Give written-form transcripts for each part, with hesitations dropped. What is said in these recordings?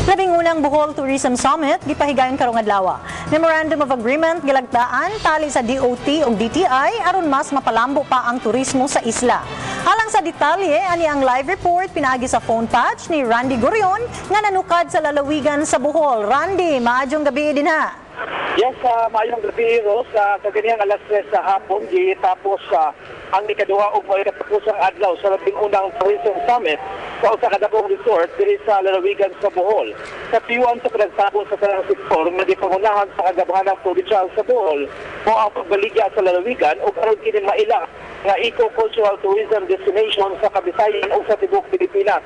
Labingunang Bohol Tourism Summit gipahigayon karong adlaw. Memorandum of Agreement gilagdaan tali sa DOT ug DTI aron mas mapalambo pa ang turismo sa isla. Alang sa detalye ani ang live report pinaagi sa phone patch ni Randy Gorion nga nanukad sa lalawigan sa Bohol. Randy, maadjong gabi dinha. Yes, maayong gabi, Ros. Kaganiyang alas 3 sa hapon, tapos ang ikaduha o may katapusang adlaw sa labingunang Tourism Summit sa usa ka dakong resort diri sa lalawigan sa Bohol. Sa piwan sa pinagsabot sa tanang sektor nga gipangunahan sa kagabahanang provincial sa Bohol mo ang pagbaligya sa lalawigan ug aron kini maila nga eco-cultural tourism destination sa Kabisayan o sa tibuok Pilipinas.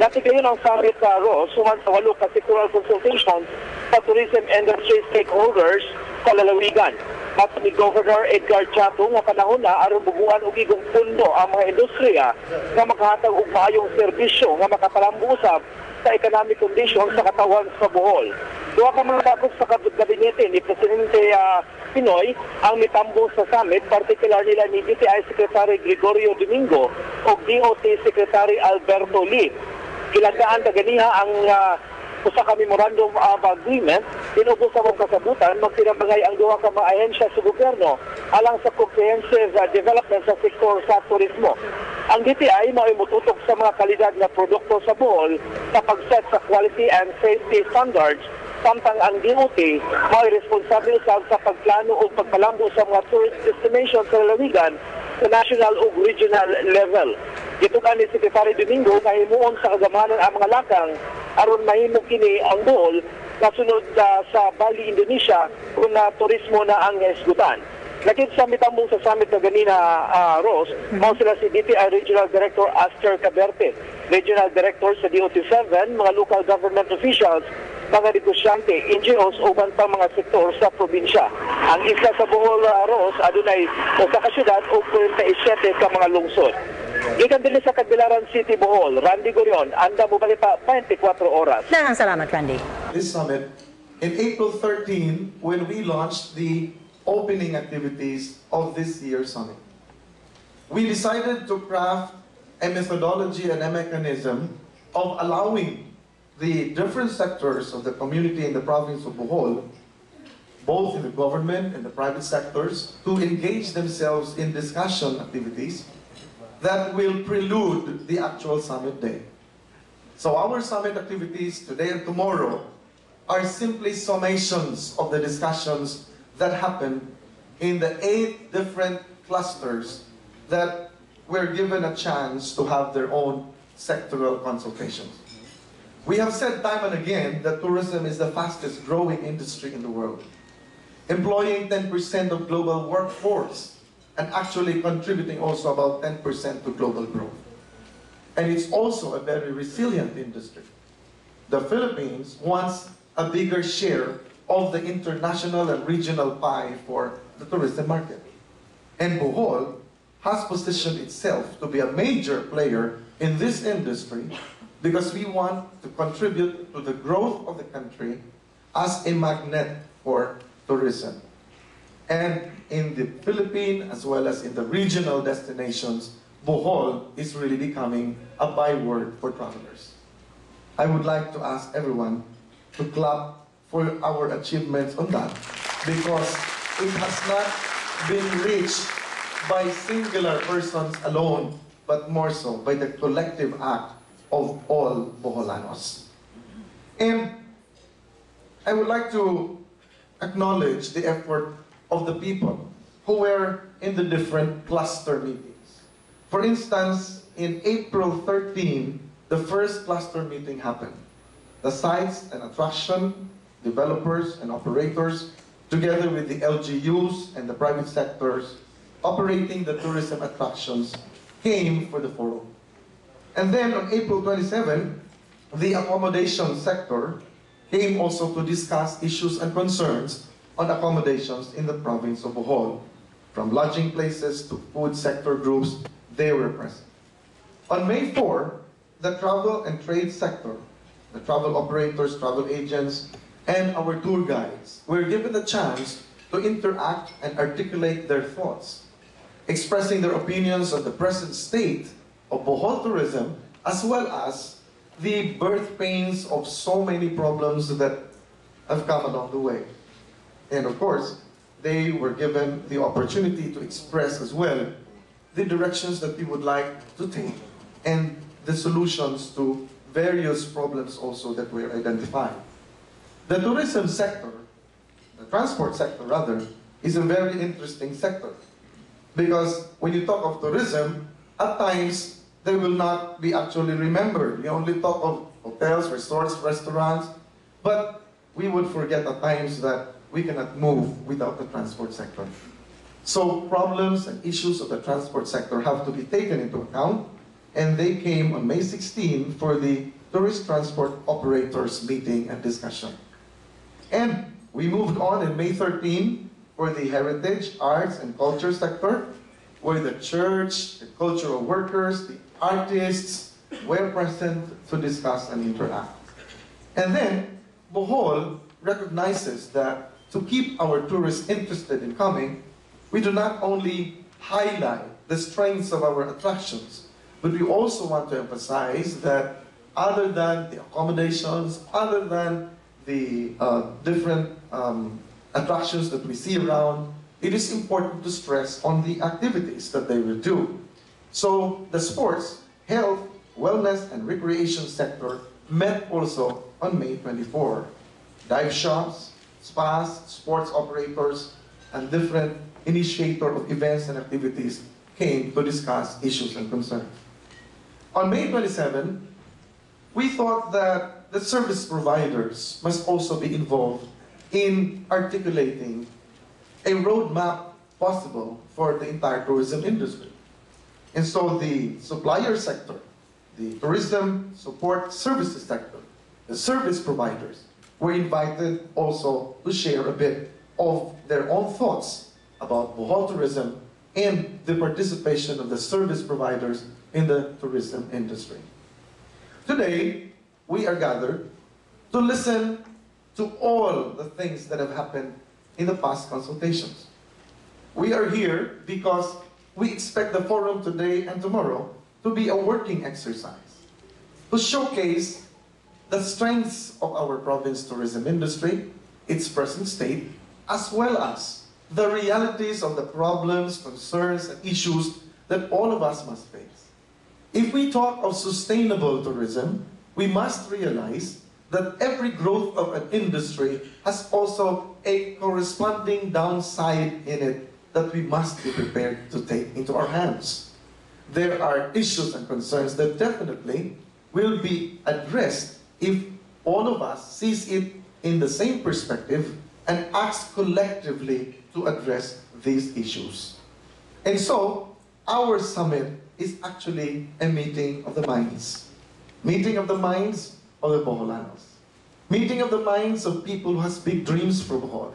Natikayon ang summit sa Ros, suman sa 8 ka sectoral consultations sa tourism industry stakeholders sa lalawigan. At ni Governor Edgar Chato nga panahon na aron bubuan og igong pundo ang mga industriya nga makahatag og maayong serbisyo nga makapalambo-usab sa economic condition sa katawan sa Bohol. Duha ka mga tapos sa gabinete ni Presidente Pinoy ang mitambong sa summit, particular nila ni DTI Secretary Gregorio Domingo o DOT Secretary Alberto Lee. Gilagdaan kaganiha ang usa ka memorandum of agreement dinugos sa mga kasabutan magsinabangay ang duha ka mga ahensya sa gobyerno alang sa comprehensive development sa sektor sa turismo. Ang DTI mao mututok sa mga kalidad nga produkto sa Bohol sa pag-set sa quality and safety standards, samtang ang DOT mao responsable sa pagplano o pagpalambo sa mga tourist destinations sa lalawigan sa national ug regional level. Gitugan ni Secretary Domingo nga himuon sa kagamanan ang mga lakang aron mahimo kini ang Bohol kasunod sa Bali, Indonesia kung turismo na ang hisgutan. Nakit sa mitambong sa summit na ganina, Ros, mao sila si DTI Regional Director Aster Caberte, Regional Director sa DOT7, mga local government officials, mga negosyante, NGOs o pang mga sektor sa probinsya. Ang isla sa Bohol, Ros, adunay usa ka syudad o 47 ka mga lungsod. Gikan din sa Cagbilaran City, Bohol, Randy Gorion, anda mo balita 24 oras. Daghang salamat, Randy. This summit, in April 13, when we launched the opening activities of this year's summit, we decided to craft a methodology and a mechanism of allowing the different sectors of the community in the province of Bohol, both in the government and the private sectors, to engage themselves in discussion activities that will prelude the actual summit day. So our summit activities today and tomorrow are simply summations of the discussions that happened in the 8 different clusters that were given a chance to have their own sectoral consultations. We have said time and again that tourism is the fastest growing industry in the world, employing 10% of global workforce and actually contributing also about 10% to global growth. And it's also a very resilient industry. The Philippines wants a bigger share of the international and regional pie for the tourism market. And Bohol has positioned itself to be a major player in this industry because we want to contribute to the growth of the country as a magnet for tourism. And in the Philippines, as well as in the regional destinations, Bohol is really becoming a byword for travelers. I would like to ask everyone to clap for our achievements on that, because it has not been reached by singular persons alone, but more so by the collective act of all Boholanos. And I would like to acknowledge the effort of the people who were in the different cluster meetings. For instance, in April 13, the first cluster meeting happened. The sites and attraction developers and operators, together with the LGUs and the private sectors operating the tourism attractions, came for the forum. And then on April 27, the accommodation sector came also to discuss issues and concerns on accommodations in the province of Bohol. From lodging places to food sector groups, they were present. On May 4, the travel and trade sector, the travel operators, travel agents, and our tour guides were given the chance to interact and articulate their thoughts, expressing their opinions on the present state of Bohol tourism, as well as the birth pains of so many problems that have come along the way. And of course, they were given the opportunity to express as well the directions that we would like to take and the solutions to various problems also that were identified. The tourism sector, the transport sector rather, is a very interesting sector. Because when you talk of tourism, at times, they will not be actually remembered. We only talk of hotels, resorts, restaurants, but we would forget at times that we cannot move without the transport sector. So problems and issues of the transport sector have to be taken into account, and they came on May 16 for the Tourist Transport Operators meeting and discussion. And we moved on in May 13 for the heritage, arts, and culture sector, where the church, the cultural workers, the artists were present to discuss and interact. And then, Bohol recognizes that to keep our tourists interested in coming, we do not only highlight the strengths of our attractions, but we also want to emphasize that other than the accommodations, other than the different attractions that we see around, it is important to stress on the activities that they will do. So the sports, health, wellness, and recreation sector met also on May 24. Dive shops, spas, sports operators, and different initiators of events and activities came to discuss issues and concerns. On May 27, we thought that the service providers must also be involved in articulating a roadmap possible for the entire tourism industry. And so the supplier sector, the tourism support services sector, the service providers were invited also to share a bit of their own thoughts about Bohol tourism and the participation of the service providers in the tourism industry. Today, we are gathered to listen to all the things that have happened in the past consultations. We are here because we expect the forum today and tomorrow to be a working exercise, to showcase the strengths of our province tourism industry, its present state, as well as the realities of the problems, concerns, and issues that all of us must face. If we talk of sustainable tourism, we must realize that every growth of an industry has also a corresponding downside in it that we must be prepared to take into our hands. There are issues and concerns that definitely will be addressed if all of us sees it in the same perspective and acts collectively to address these issues. And so, our summit is actually a meeting of the minds. Meeting of the minds of the Boholanos. Meeting of the minds of people who has big dreams for Bohol.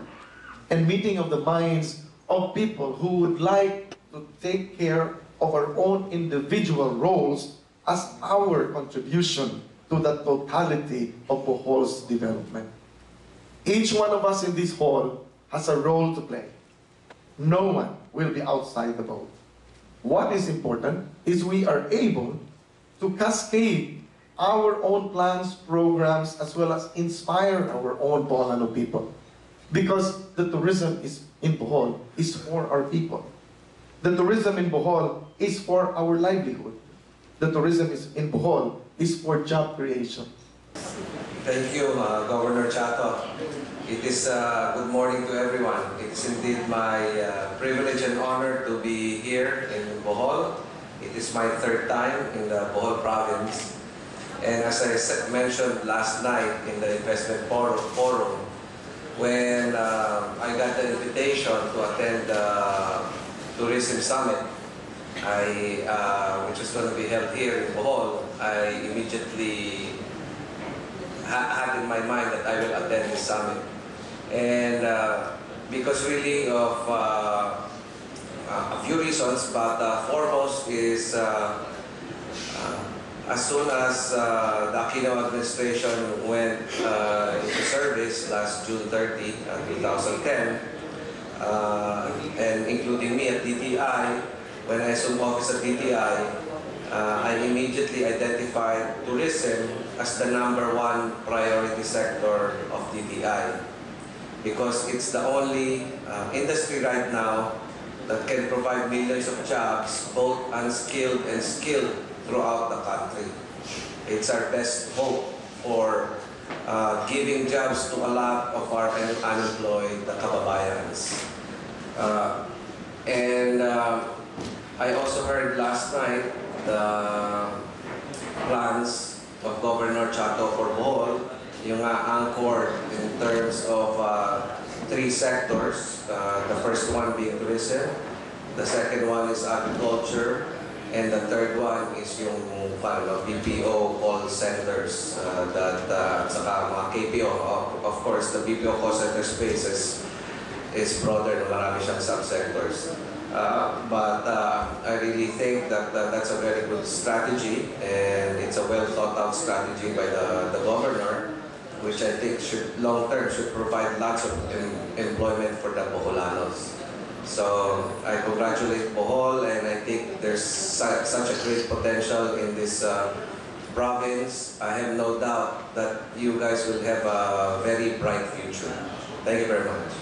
And meeting of the minds of people who would like to take care of our own individual roles as our contribution to the totality of Bohol's development. Each one of us in this hall has a role to play. No one will be outside the boat. What is important is we are able to cascade our own plans, programs, as well as inspire our own Boholano people. Because the tourism in Bohol is for our people. The tourism in Bohol is for our livelihood. The tourism in Bohol is for job creation. Thank you, Governor Chato. It is good morning to everyone. It's indeed my privilege and honor to be here in Bohol. It is my third time in the Bohol province. And as I mentioned last night in the investment forum, when I got the invitation to attend the Tourism Summit, which is going to be held here in Bohol, I immediately had in my mind that I will attend this summit. And because really of a few reasons, but foremost is as soon as the Aquino administration went into service last June 30, 2010, and including me at DTI, when I assumed office at DTI, I immediately identified tourism as the #1 priority sector of DTI because it's the only industry right now that can provide millions of jobs, both unskilled and skilled, throughout the country. It's our best hope for giving jobs to a lot of our unemployed kababayans. I also heard last night the plans of Governor Chato for Bohol, yung anchored in terms of 3 sectors. The first one being tourism, the second one is agriculture, and the third one is yung BPO call centers saka mga KPO. Of course, the BPO call center space is broader, marami siyang subsectors. But I really think that that's a very good strategy, and it's a well thought out strategy by the governor, which I think should long term should provide lots of employment for the Boholanos. So I congratulate Bohol, and I think there's such a great potential in this province. I have no doubt that you guys will have a very bright future. Thank you very much.